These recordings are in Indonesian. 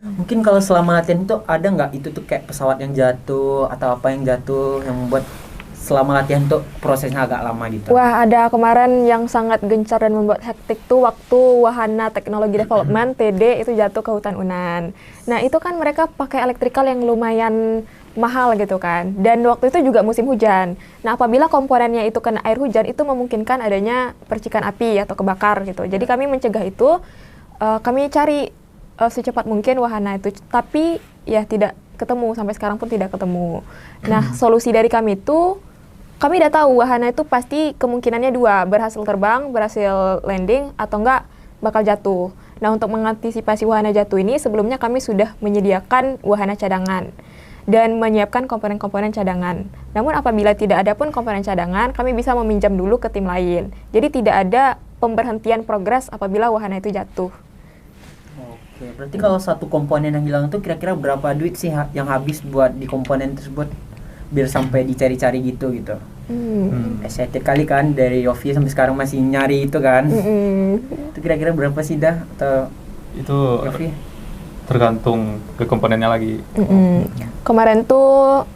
Mungkin kalau selama latihan itu ada nggak itu tuh kayak pesawat yang jatuh atau apa yang jatuh yang membuat selama latihan tuh prosesnya agak lama gitu? Wah, ada kemarin yang sangat gencar dan membuat hektik tuh waktu Wahana Teknologi Development TD itu jatuh ke hutan Unan. Nah, itu kan mereka pakai elektrikal yang lumayan mahal gitu kan. Dan waktu itu juga musim hujan. Nah, apabila komponennya itu kena air hujan, itu memungkinkan adanya percikan api atau kebakar gitu. Jadi kami mencegah itu, kami cari secepat mungkin wahana itu. Tapi ya tidak ketemu, sampai sekarang pun tidak ketemu. Nah, solusi dari kami itu, kami udah tahu wahana itu pasti kemungkinannya dua, berhasil terbang, berhasil landing, atau enggak bakal jatuh. Nah, untuk mengantisipasi wahana jatuh ini, sebelumnya kami sudah menyediakan wahana cadangan dan menyiapkan komponen-komponen cadangan. Namun apabila tidak ada pun komponen cadangan, kami bisa meminjam dulu ke tim lain. Jadi tidak ada pemberhentian progres apabila wahana itu jatuh. Oke, berarti kalau satu komponen yang hilang itu kira-kira berapa duit sih yang habis buat di komponen tersebut biar sampai dicari-cari gitu? Excited kali kan dari Yofi sampai sekarang masih nyari itu kan. Itu kira-kira berapa sih dah atau Itu Yofi? tergantung ke komponennya lagi. Kemarin tuh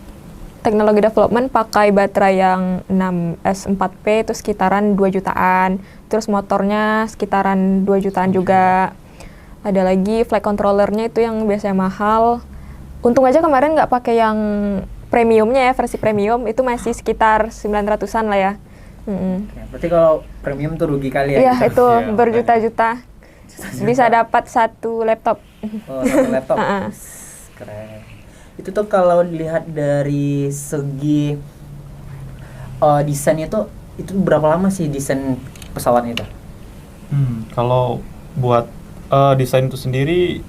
teknologi development pakai baterai yang 6S4P itu sekitaran 2 jutaan. Terus motornya sekitaran 2 jutaan juga. Ada lagi flight controllernya itu yang biasanya mahal. Untung aja kemarin nggak pakai yang premiumnya ya, versi premium itu masih sekitar 900-an lah ya. Ya, berarti kalau premium tuh rugi kali ya? Iya, gitu? itu Iya, berjuta-juta. Bisa dapat satu laptop. Oh, satu laptop. Keren. Itu tuh kalau dilihat dari segi desainnya tuh itu berapa lama sih desain pesawatnya itu? Kalau buat desain itu sendiri,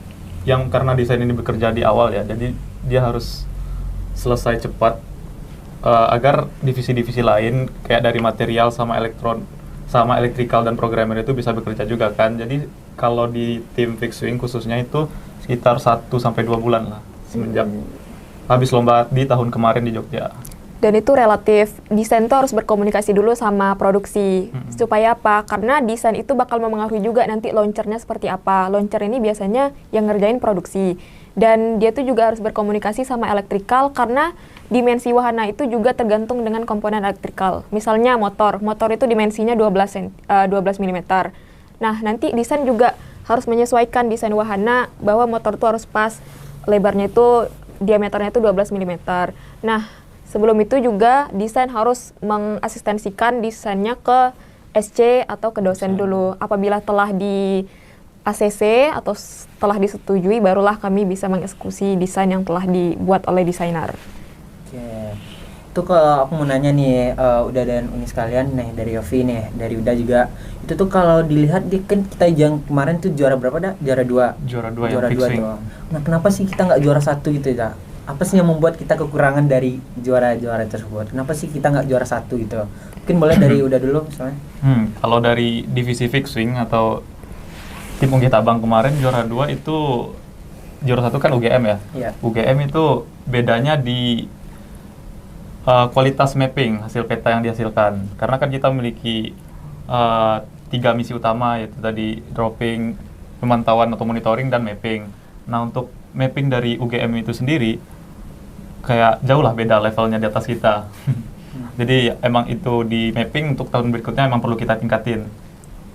yang karena desain ini bekerja di awal ya, jadi dia harus selesai cepat agar divisi-divisi lain kayak dari material sama elektrikal dan programmer itu bisa bekerja juga kan. Jadi kalau di tim fixed wing khususnya itu sekitar 1-2 bulan lah semenjak habis lomba di tahun kemarin di Jogja. Dan itu relatif, desain itu harus berkomunikasi dulu sama produksi. Supaya apa? Karena desain itu bakal mempengaruhi juga nanti launchernya seperti apa. Launcher ini biasanya yang ngerjain produksi. Dan dia tuh juga harus berkomunikasi sama elektrikal karena dimensi wahana itu juga tergantung dengan komponen elektrikal. Misalnya motor itu dimensinya 12 mm. Nah, nanti desain juga harus menyesuaikan desain wahana bahwa motor itu harus pas, lebarnya itu, diameternya itu 12 mm. Nah, sebelum itu juga desain harus mengasistensikan desainnya ke SC atau ke dosen dulu. Apabila telah di ACC atau telah disetujui, barulah kami bisa mengeksekusi desain yang telah dibuat oleh desainer. Oke. Itu kalau aku mau nanya nih, Uda dan Uni sekalian nih, dari Yofi nih, dari Uda juga. Itu tuh kalau dilihat kan kita yang kemarin tuh juara berapa dah? Juara 2. Juara 2 yang Juara 2 fixed wing. tuh. Nah, kenapa sih kita nggak juara 1 gitu ya? Apa sih yang membuat kita kekurangan dari juara-juara tersebut? Kenapa sih kita nggak juara 1 gitu? Mungkin boleh dari Uda dulu misalnya. Kalau dari divisi fixed wing atau tim UGM Tabang kemarin juara 2 itu, juara 1 kan UGM ya. Iya. UGM itu bedanya di kualitas mapping hasil peta yang dihasilkan. Karena kan kita memiliki 3 misi utama, yaitu tadi dropping, pemantauan atau monitoring, dan mapping. Nah, untuk mapping dari UGM itu sendiri kayak jauh lah beda levelnya di atas kita. Jadi emang itu di mapping untuk tahun berikutnya emang perlu kita tingkatin.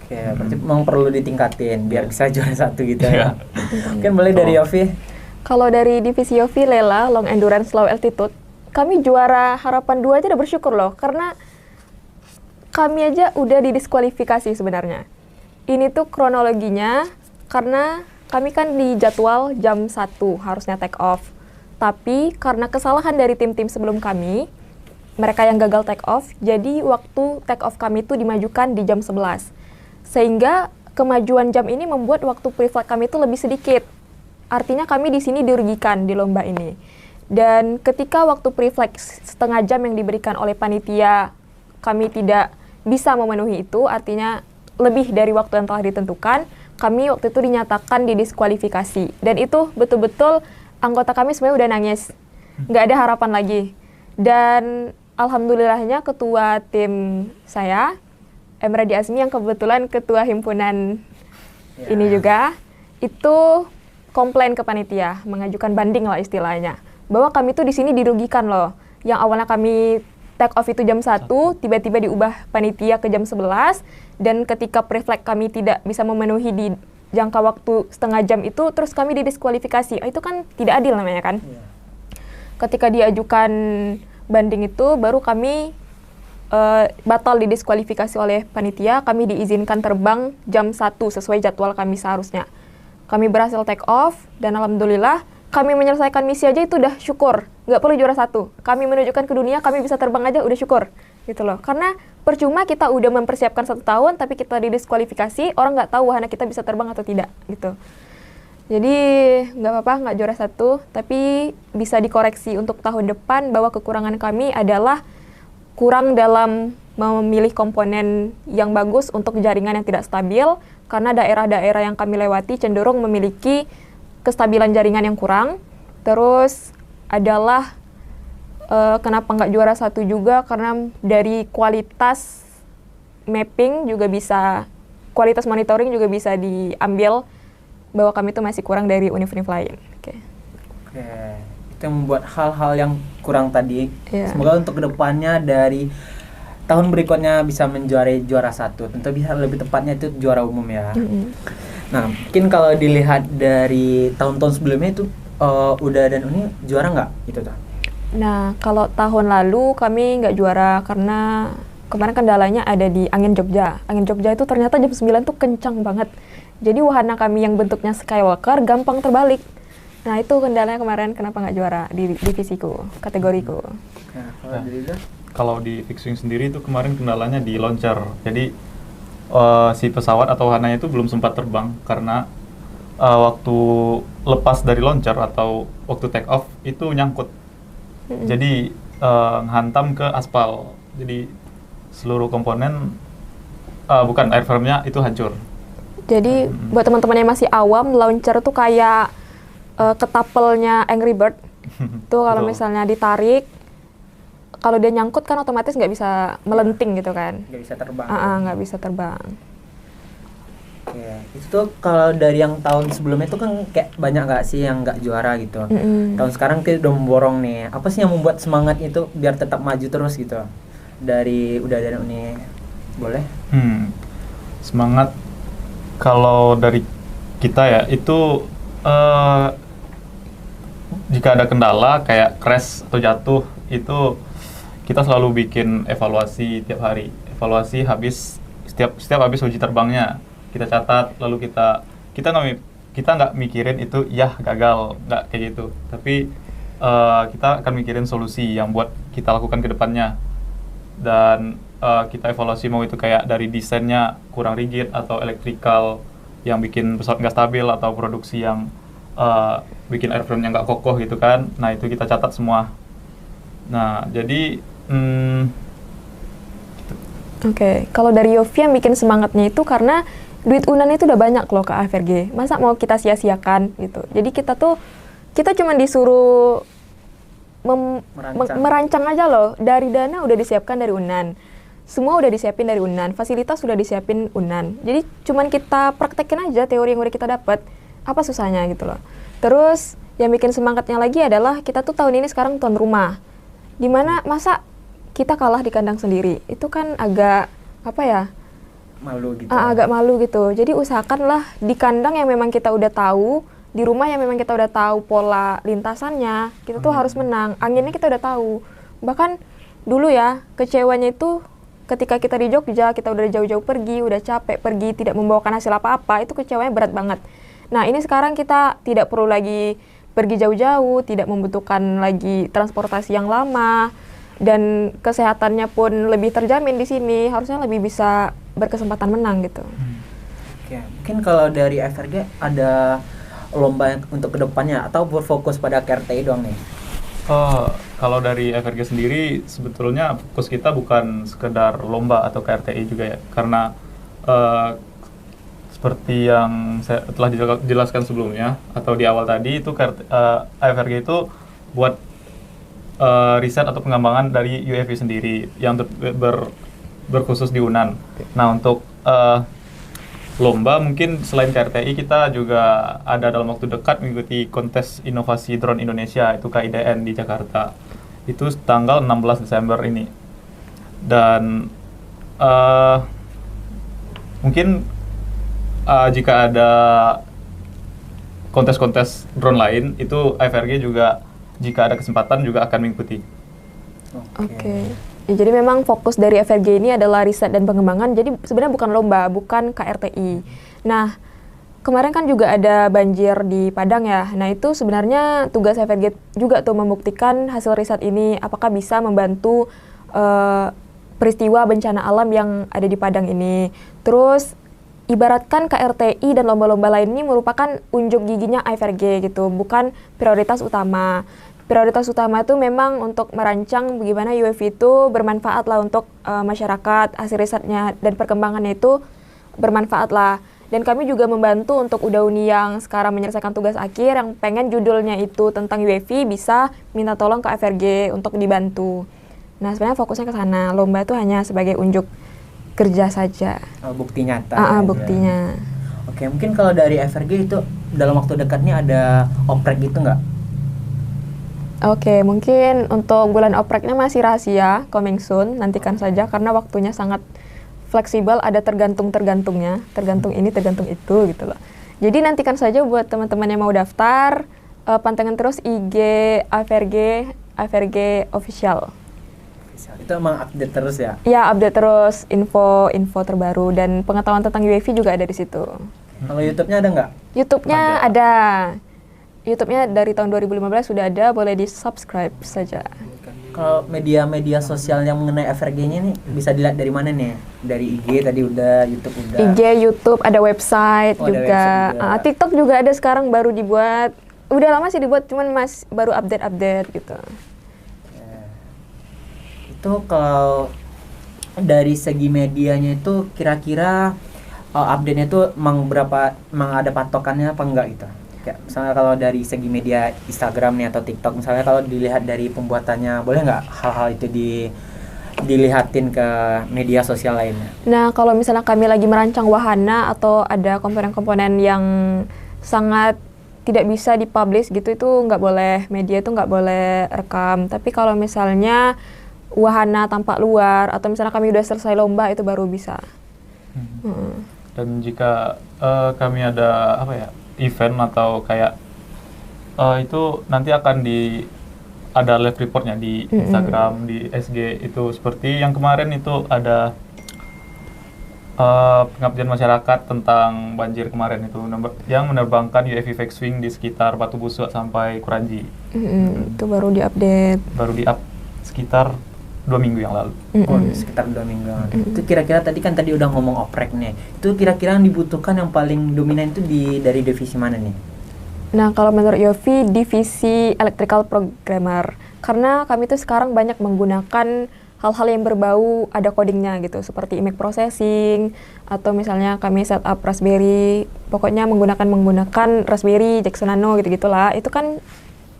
Oke, berarti memang perlu ditingkatin biar bisa juara 1 gitu Iya. ya. Mungkin boleh dari Yofi. Kalau dari divisi Yofi Lela, Long Endurance Low Altitude, kami juara harapan 2 aja udah bersyukur loh, karena kami aja udah didiskualifikasi sebenarnya. Ini tuh kronologinya, karena kami kan di jadwal jam 1 harusnya take off. Tapi karena kesalahan dari tim-tim sebelum kami, mereka yang gagal take off, jadi waktu take off kami itu dimajukan di jam 11. Sehingga kemajuan jam ini membuat waktu pre-flight kami itu lebih sedikit. Artinya kami di sini dirugikan di lomba ini. Dan ketika waktu pre-flight setengah jam yang diberikan oleh panitia kami tidak bisa memenuhi itu, artinya lebih dari waktu yang telah ditentukan, kami waktu itu dinyatakan didiskualifikasi. Dan itu betul-betul anggota kami sebenarnya udah nangis. Nggak ada harapan lagi. Dan alhamdulillahnya ketua tim saya, Emradi Azmi, yang kebetulan ketua himpunan ini juga, itu komplain ke panitia, mengajukan banding lah istilahnya, bahwa kami tuh di sini dirugikan loh. Yang awalnya kami take off itu jam 1, tiba-tiba diubah panitia ke jam 11, dan ketika pre-flight kami tidak bisa memenuhi di jangka waktu setengah jam itu, terus kami didiskualifikasi. Itu kan tidak adil namanya kan? Yeah. Ketika diajukan banding itu, baru kami batal didiskualifikasi oleh panitia, kami diizinkan terbang jam 1 sesuai jadwal kami seharusnya. Kami berhasil take off, dan alhamdulillah kami menyelesaikan misi aja itu udah syukur. Nggak perlu juara 1. Kami menunjukkan ke dunia, kami bisa terbang aja udah syukur. Gitu loh. Karena percuma kita udah mempersiapkan 1 tahun, tapi kita didiskualifikasi, orang nggak tahu wahana kita bisa terbang atau tidak. Gitu. Jadi nggak apa-apa, nggak juara 1, tapi bisa dikoreksi untuk tahun depan bahwa kekurangan kami adalah kurang dalam memilih komponen yang bagus untuk jaringan yang tidak stabil, karena daerah-daerah yang kami lewati cenderung memiliki kestabilan jaringan yang kurang. Terus adalah kenapa nggak juara 1 juga, karena dari kualitas mapping juga bisa, kualitas monitoring juga bisa diambil bahwa kami itu masih kurang dari univ-univ lain. Oke. Itu yang membuat hal-hal yang kurang tadi. Semoga untuk kedepannya dari tahun berikutnya bisa menjuarai juara 1. Tentu bisa lebih tepatnya itu juara umum ya. Nah, mungkin kalau dilihat dari tahun-tahun sebelumnya itu Uda dan Uni juara nggak gitu tuh? Nah, kalau tahun lalu kami nggak juara karena kemarin kendalanya ada di angin Jogja. Angin Jogja itu ternyata jam 9 tuh kencang banget. Jadi wahana kami yang bentuknya Skywalker gampang terbalik. Nah, itu kendalanya kemarin kenapa nggak juara di divisiku, kategoriku. Kalau di fixing sendiri itu kemarin kendalanya di launcher. Jadi si pesawat atau wahananya itu belum sempat terbang karena waktu lepas dari launcher atau waktu take off itu nyangkut. Jadi hantam ke aspal. Jadi seluruh komponen bukan airframe-nya itu hancur. Jadi buat teman-teman yang masih awam, launcher tuh kayak ketapelnya Angry Bird. Tuh kalau misalnya ditarik, kalau dia nyangkut kan otomatis nggak bisa melenting gitu kan. Nggak bisa terbang. Nggak bisa terbang. Oke, itu tuh kalau dari yang tahun sebelumnya itu kan kayak banyak nggak sih yang nggak juara gitu. Tahun sekarang kita udah memborong nih. Apa sih yang membuat semangat itu biar tetap maju terus gitu? Dari Uda dan Uni, boleh? Semangat kalau dari kita ya itu jika ada kendala kayak crash atau jatuh itu kita selalu bikin evaluasi tiap hari. Evaluasi habis setiap habis uji terbangnya kita catat, lalu kita nggak mikirin itu ya gagal, nggak kayak gitu. Tapi kita akan mikirin solusi yang buat kita lakukan ke depannya. Dan kita evaluasi mau itu kayak dari desainnya kurang rigid atau elektrikal yang bikin pesawat nggak stabil atau produksi yang bikin airframe-nya nggak kokoh gitu kan. Nah, itu kita catat semua. Nah, jadi Oke, kalau dari Yofi yang bikin semangatnya itu karena duit UNAN itu udah banyak loh ke AFRG. Masa mau kita sia-siakan gitu. Jadi kita cuma disuruh merancang aja loh. Dari dana udah disiapkan dari UNAN. Semua udah disiapin dari UNAN, fasilitas udah disiapin UNAN. Jadi cuman kita praktekin aja teori yang udah kita dapat. Apa susahnya gitu loh. Terus yang bikin semangatnya lagi adalah kita tuh tahun ini sekarang tuan rumah. Dimana masa kita kalah di kandang sendiri. Itu kan agak apa ya? Malu gitu. Agak malu gitu. Jadi usahakanlah di kandang yang memang kita udah tahu, di rumah yang memang kita udah tahu pola lintasannya, kita tuh harus menang. Anginnya kita udah tahu. Bahkan dulu ya, kecewanya itu ketika kita di Jogja, kita udah jauh-jauh pergi, udah capek pergi, tidak membawakan hasil apa-apa, itu kecewanya berat banget. Nah, ini sekarang kita tidak perlu lagi pergi jauh-jauh, tidak membutuhkan lagi transportasi yang lama, dan kesehatannya pun lebih terjamin di sini, harusnya lebih bisa berkesempatan menang gitu. Oke, mungkin kalau dari FRG ada lomba yang untuk kedepannya atau berfokus pada KRTI doang nih? Kalau dari FRG sendiri sebetulnya fokus kita bukan sekedar lomba atau KRTI juga ya, karena seperti yang saya telah dijelaskan sebelumnya atau di awal tadi itu FRG itu buat riset atau pengembangan dari UAV sendiri yang berkhusus di UNAN. Nah, untuk lomba, mungkin selain KRTI kita juga ada dalam waktu dekat mengikuti kontes inovasi drone Indonesia, itu KIDN di Jakarta. Itu tanggal 16 Desember ini. Dan mungkin jika ada kontes-kontes drone lain, itu FRG juga jika ada kesempatan juga akan mengikuti. Oke. Ya, jadi memang fokus dari FRG ini adalah riset dan pengembangan, jadi sebenarnya bukan lomba, bukan KRTI. Nah, kemarin kan juga ada banjir di Padang ya, nah itu sebenarnya tugas FRG juga tuh membuktikan hasil riset ini, apakah bisa membantu peristiwa bencana alam yang ada di Padang ini. Terus, ibaratkan KRTI dan lomba-lomba lain ini merupakan unjuk giginya FRG gitu, bukan prioritas utama. Prioritas utama itu memang untuk merancang bagaimana UAV itu bermanfaat lah untuk masyarakat, hasil risetnya dan perkembangannya itu bermanfaat lah. Dan kami juga membantu untuk Udauni yang sekarang menyelesaikan tugas akhir yang pengen judulnya itu tentang UAV bisa minta tolong ke FRG untuk dibantu. Nah sebenarnya fokusnya ke sana, lomba itu hanya sebagai unjuk kerja saja. Bukti nyata. Buktinya. Oke, mungkin kalau dari FRG itu dalam waktu dekat nih ada oprek gitu nggak? Oke, mungkin untuk bulan opreknya masih rahasia, coming soon, nantikan saja karena waktunya sangat fleksibel, ada tergantung-tergantungnya, tergantung ini, tergantung itu gitu loh. Jadi nantikan saja buat teman-teman yang mau daftar, pantengin terus IG FRG Official. Itu emang update terus ya? Ya, update terus info terbaru dan pengetahuan tentang UAV juga ada di situ. Kalau YouTube-nya ada nggak? YouTube-nya ada. YouTube-nya dari tahun 2015 sudah ada, boleh di-subscribe saja. Kalau media-media sosial yang mengenai FRG-nya nih bisa dilihat dari mana nih? Dari IG tadi udah, YouTube udah. IG, YouTube, ada website juga. Ada website juga. TikTok juga ada sekarang baru dibuat. Udah lama sih dibuat, cuman baru update gitu. Itu kalau dari segi medianya itu kira-kira update-nya itu emang ada patokannya apa enggak gitu? Kayak misalnya kalau dari segi media Instagram nih atau TikTok, misalnya kalau dilihat dari pembuatannya, boleh nggak hal-hal itu dilihatin ke media sosial lainnya? Nah, kalau misalnya kami lagi merancang wahana atau ada komponen-komponen yang sangat tidak bisa dipublish gitu, itu nggak boleh, media itu nggak boleh rekam. Tapi kalau misalnya wahana tampak luar atau misalnya kami udah selesai lomba, itu baru bisa. Dan jika kami ada event atau kayak itu nanti akan ada live reportnya di Instagram, di SG itu seperti yang kemarin itu ada pengabdian masyarakat tentang banjir kemarin itu yang menerbangkan UAV fixed wing di sekitar Batu Busuk sampai Kuranji. Itu baru diupdate. Baru di-up sekitar 2 minggu yang lalu. Sekitar 2 minggu. Itu kira-kira tadi udah ngomong oprek nih. Itu kira-kira yang dibutuhkan yang paling dominan itu dari divisi mana nih? Nah, kalau menurut Yofi, divisi electrical programmer. Karena kami tuh sekarang banyak menggunakan hal-hal yang berbau ada codingnya gitu, seperti image processing atau misalnya kami setup Raspberry. Pokoknya menggunakan Raspberry, Jackson Nano gitu-gitulah. Itu kan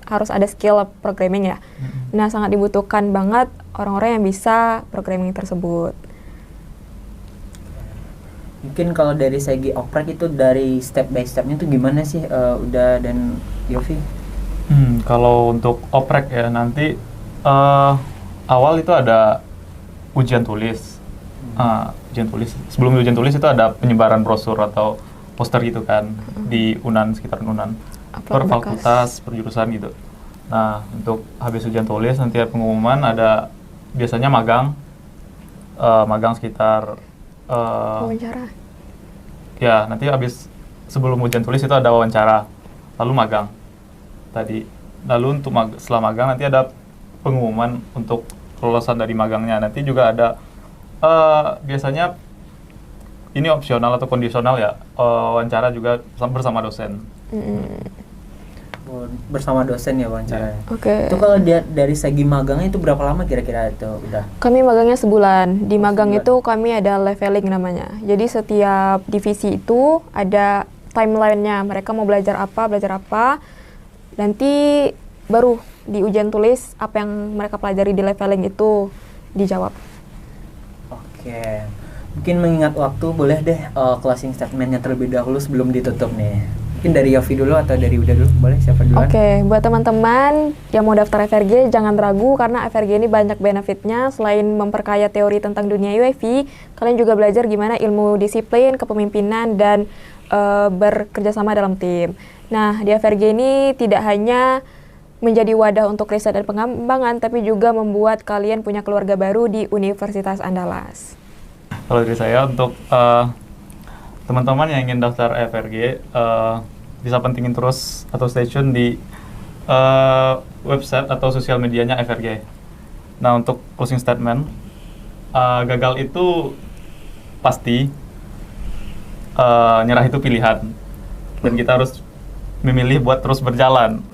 harus ada skill programming ya. Nah, sangat dibutuhkan banget orang-orang yang bisa programming tersebut. Mungkin kalau dari segi oprek itu dari step by stepnya itu gimana sih Uda dan Yofi? Kalau untuk oprek ya nanti awal itu ada ujian tulis. Ujian tulis. Sebelum ujian tulis itu ada penyebaran brosur atau poster gitu kan di UNAN, sekitaran UNAN. Per fakultas, per jurusan gitu. Nah, untuk habis ujian tulis nanti ada pengumuman, ada biasanya magang sekitar wawancara. Ya, nanti habis sebelum ujian tulis itu ada wawancara, lalu magang tadi. Lalu untuk setelah magang nanti ada pengumuman untuk kelulusan dari magangnya. Nanti juga ada biasanya ini opsional atau kondisional ya, wawancara juga bersama dosen. Bersama dosen ya wawancaranya. Oke. Itu kalau dari segi magangnya itu berapa lama kira-kira itu udah? Kami magangnya sebulan. Di magang itu kami ada leveling namanya. Jadi setiap divisi itu ada timeline-nya. Mereka mau belajar apa. Nanti baru di ujian tulis apa yang mereka pelajari di leveling itu dijawab. Oke. Mungkin mengingat waktu, boleh deh closing statementnya terlebih dahulu sebelum ditutup nih. Mungkin dari Yofi dulu atau dari Uda dulu, boleh siapa duluan? Oke, buat teman-teman yang mau daftar FRG, jangan ragu karena FRG ini banyak benefitnya. Selain memperkaya teori tentang dunia UAV, kalian juga belajar gimana ilmu disiplin, kepemimpinan, dan bekerja sama dalam tim. Nah, di FRG ini tidak hanya menjadi wadah untuk riset dan pengembangan, tapi juga membuat kalian punya keluarga baru di Universitas Andalas. Kalau dari saya untuk teman-teman yang ingin daftar FRG bisa pentingin terus atau stay tune di website atau sosial medianya FRG. Nah, untuk closing statement, gagal itu pasti, nyerah itu pilihan, dan kita harus memilih buat terus berjalan.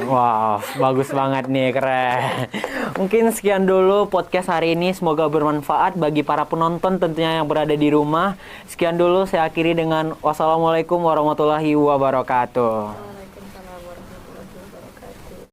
Wow, bagus banget nih, keren. Mungkin sekian dulu podcast hari ini, semoga bermanfaat bagi para penonton tentunya yang berada di rumah. Sekian dulu, saya akhiri dengan wassalamualaikum warahmatullahi wabarakatuh.